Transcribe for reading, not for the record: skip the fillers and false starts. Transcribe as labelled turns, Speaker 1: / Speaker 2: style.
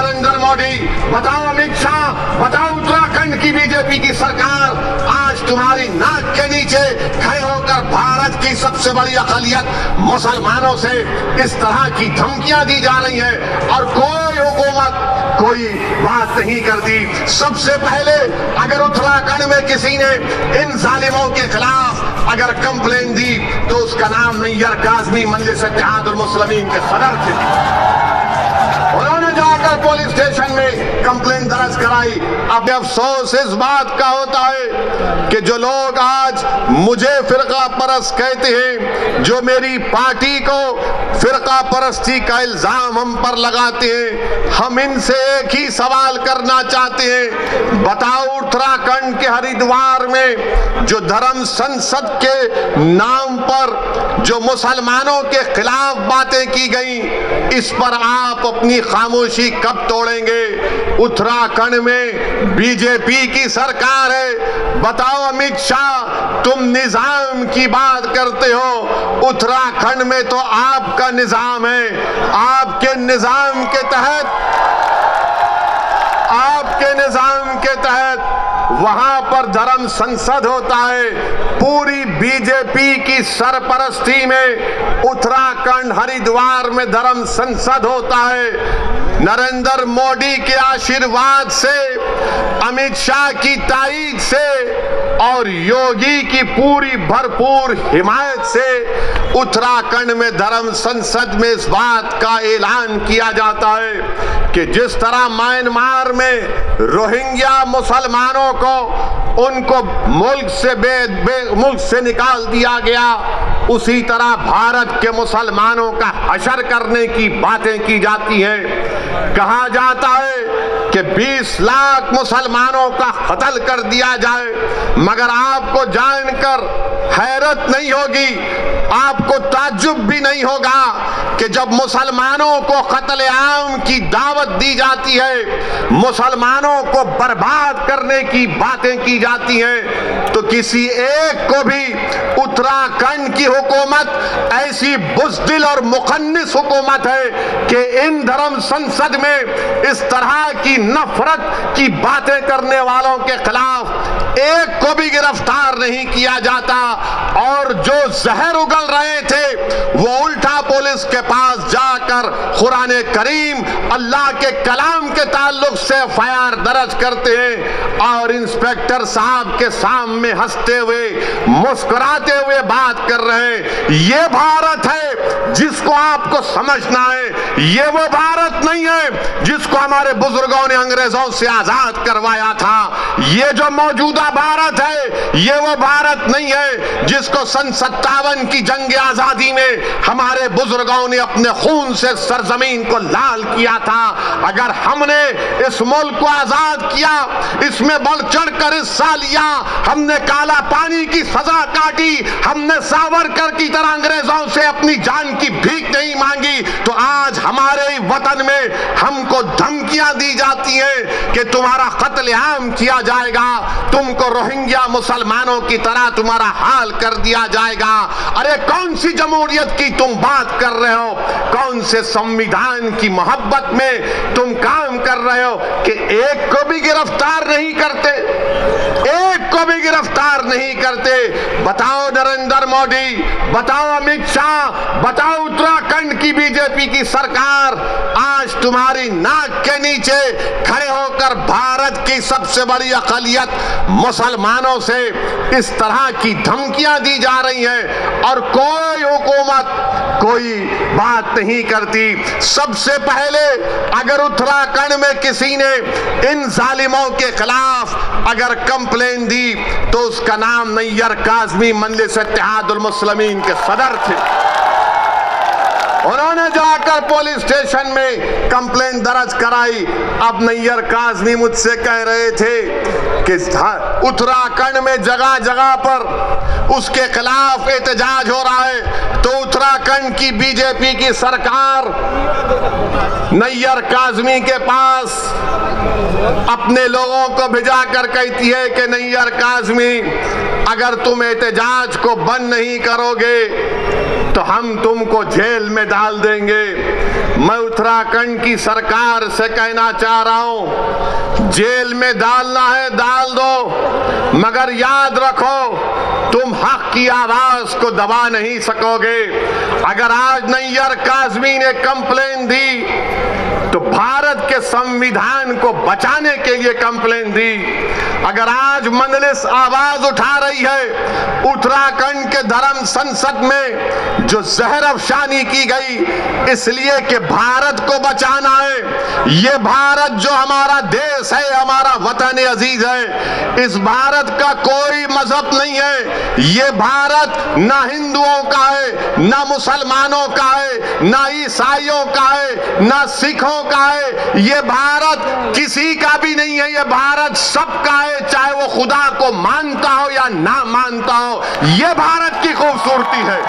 Speaker 1: नरेंद्र मोदी, बताओ अमित शाह, बताओ उत्तराखंड की बीजेपी की सरकार, आज तुम्हारी नाक के नीचे खड़े होकर भारत की सबसे बड़ी अक़लियत मुसलमानों से इस तरह की धमकियां दी जा रही है और कोई हुकूमत कोई बात नहीं करती। सबसे पहले अगर उत्तराखंड में किसी ने इन जालिमों के खिलाफ अगर कंप्लेन दी तो उसका नाम नैयर काज़मी मजलिस इत्तेहादुल मुस्लिमीन के सदर थे। उन्होंने जाकर पुलिस स्टेशन में कंप्लेन दर्ज कराई। अब अफसोस इस बात का होता है कि जो लोग आज मुझे फिरका परस्त कहते हैं, जो मेरी पार्टी को फिरका परस्ती का इल्जाम हम पर लगाते हैं, हम इनसे एक ही सवाल करना चाहते हैं, बताओ उत्तराखंड के हरिद्वार में जो धर्म संसद के नाम पर जो मुसलमानों के खिलाफ बातें की गई, इस पर आप अपनी खामोशी कब तोड़ेंगे? उत्तराखंड में बीजेपी की सरकार है। बताओ अमित शाह, तुम निजाम की बात करते हो, उत्तराखंड में तो आपका निजाम है। आपके निजाम के तहत वहां पर धर्म संसद होता है। पूरी बीजेपी की सरपरस्ती में उत्तराखंड हरिद्वार में धर्म संसद होता है। नरेंद्र मोदी के आशीर्वाद से, अमित शाह की ताईद से और योगी की पूरी भरपूर हिमायत से उत्तराखंड में धर्म संसद में इस बात का ऐलान किया जाता है कि जिस तरह म्यांमार में रोहिंग्या मुसलमानों को उनको मुल्क से निकाल दिया गया, उसी तरह भारत के मुसलमानों का हशर करने की बातें की जाती हैं। कहा जाता है कि 20 लाख मुसलमानों का कत्ल कर दिया जाए, मगर आपको जानकर हैरत नहीं होगी, आपको ताज्जुब भी नहीं होगा कि जब मुसलमानों को कत्ल आम की दावत दी जाती है, मुसलमानों को बर्बाद करने की बातें की जाती हैं, तो किसी एक को भी उत्तराखंड की हुकूमत ऐसी बुज़दिल और मुखन्निस हुकूमत है कि इन धर्म संसद में इस तरह की नफरत की बातें करने वालों के खिलाफ एक को भी गिरफ्तार नहीं किया जाता। और जो जहर उगल रहे थे वो उल्टा पुलिस के पास जाकर कुरान करीम अल्लाह के कलाम के ताल्लुक से एफआईआर दर्ज करते हैं और इंस्पेक्टर साहब के सामने हंसते हुए मुस्कुराते हुए बात कर रहे हैं। ये भारत है जिसको आपको समझना है। ये वो भारत नहीं है जिसको हमारे बुजुर्गों ने अंग्रेजों से आजाद करवाया था। ये जो मौजूदा भारत है, ये वो भारत नहीं है जिसको सन 57 की जंग आजादी में हमारे बुजुर्गों ने अपने खून से सरजमीन को लाल किया था। अगर हमने इस मुल्क को आजाद किया, इसमें बढ़ चढ़कर हिस्सा लिया, हमने काला पानी की सजा काटी, हमने सावरकर की तरह अंग्रेजों से अपनी जान की भीख नहीं मांगी, तो आज हमारे वतन में हमको धमकियां दी जाती हैं कि तुम्हारा कत्लेआम किया जाएगा, तुमको रोहिंग्या मुसलमानों की तरह तुम्हारा हाल कर दिया जाएगा। अरे कौन सी जमहूरियत की तुम बात कर रहे हो? कौन से संविधान की मोहब्बत में तुम काम कर रहे हो कि एक को भी गिरफ्तार नहीं करते? एक को भी गिरफ्तार नहीं करते। बताओ नरेंद्र मोदी, बताओ अमित शाह, बताओ उत्तराखंड की बीजेपी की सरकार, आज तुम्हारी नाक के नीचे खड़े होकर भारत की सबसे बड़ी अक़लियत मुसलमानों से इस तरह की धमकियां दी जा रही हैं और कोई हुकूमत कोई बात नहीं करती। सबसे पहले अगर उत्तराखंड में किसी ने इन जालिमों के खिलाफ अगर कंप्लेन दी तो उसका नाम नैयर काज़मी मजलिस इत्तेहादुल मुस्लिमीन के सदर थे। उन्होंने जाकर पुलिस स्टेशन में कंप्लेन दर्ज कराई। अब नैयर काज़मी मुझसे कह रहे थे कि उत्तराखंड में जगह जगह पर उसके खिलाफ एहतजाज हो रहा है, तो उत्तराखंड की बीजेपी की सरकार नैयर काज़मी के पास अपने लोगों को भिजा कर कहती है कि नैयर काज़मी अगर तुम एहतजाज को बंद नहीं करोगे तो हम तुमको जेल में डाल देंगे। मैं उत्तराखंड की सरकार से कहना चाह रहा हूं, जेल में डालना है डाल दो, मगर याद रखो तुम हक की आवाज को दबा नहीं सकोगे। अगर आज नैयर काज़मी ने कंप्लेन दी तो भारत के संविधान को बचाने के लिए कंप्लेन दी। अगर आज मजलिस आवाज उठा रही है उत्तराखंड के धर्म संसद में जो जहर अफशानी की गई इसलिए कि भारत को बचाना है, ये भारत जो हमारा देश है, हमारा वतन अजीज है, इस भारत का कोई मजहब नहीं है। ये भारत ना हिंदुओं का है, ना मुसलमानों का है, ना ईसाइयों का है, ना सिखों का है। ये भारत किसी का भी नहीं है, ये भारत सबका है, चाहे वो खुदा को मानता हो या ना मानता हो। ये भारत की खूबसूरती है।